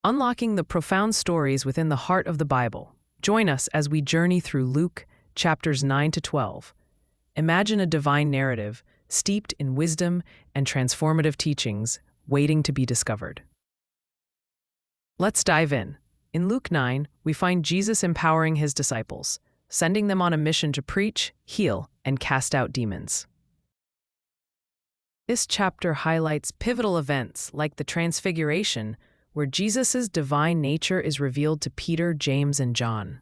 unlocking the profound stories within the heart of the Bible. Join us as we journey through Luke chapters 9 to 12. Imagine a divine narrative steeped in wisdom and transformative teachings waiting to be discovered. Let's dive in. In Luke 9, we find Jesus empowering his disciples, sending them on a mission to preach, heal, and cast out demons. This chapter highlights pivotal events like the transfiguration, where Jesus' divine nature is revealed to Peter, James, and John.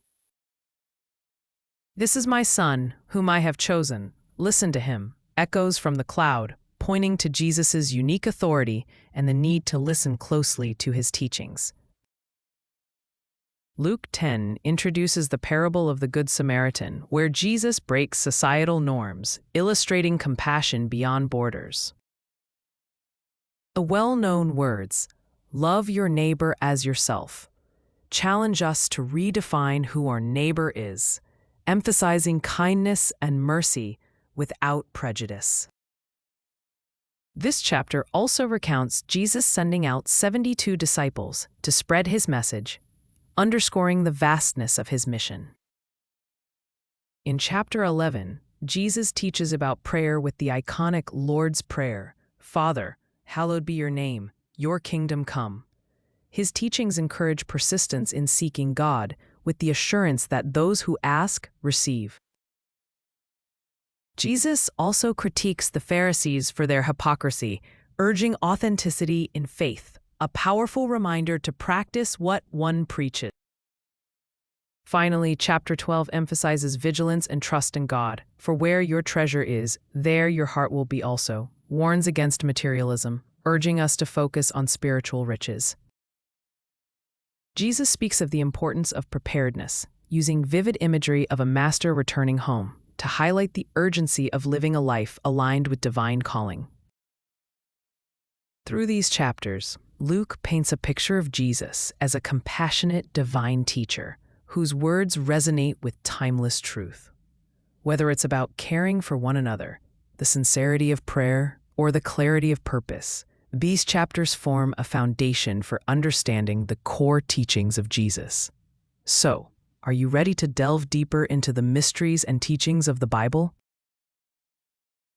"This is my Son, whom I have chosen. Listen to him," echoes from the cloud, pointing to Jesus' unique authority and the need to listen closely to his teachings. Luke 10 introduces the parable of the Good Samaritan, where Jesus breaks societal norms, illustrating compassion beyond borders. The well-known words, "Love your neighbor as yourself," challenge us to redefine who our neighbor is, emphasizing kindness and mercy without prejudice. This chapter also recounts Jesus sending out 72 disciples to spread his message, underscoring the vastness of his mission. In chapter 11, Jesus teaches about prayer with the iconic Lord's Prayer, "Father, hallowed be your name, your kingdom come." His teachings encourage persistence in seeking God, with the assurance that those who ask, receive. Jesus also critiques the Pharisees for their hypocrisy, urging authenticity in faith, a powerful reminder to practice what one preaches. Finally, chapter 12 emphasizes vigilance and trust in God. "For where your treasure is, there your heart will be also," warns against materialism, urging us to focus on spiritual riches. Jesus speaks of the importance of preparedness, using vivid imagery of a master returning home to highlight the urgency of living a life aligned with divine calling. Through these chapters, Luke paints a picture of Jesus as a compassionate divine teacher whose words resonate with timeless truth. Whether it's about caring for one another, the sincerity of prayer, or the clarity of purpose, these chapters form a foundation for understanding the core teachings of Jesus. So, are you ready to delve deeper into the mysteries and teachings of the Bible?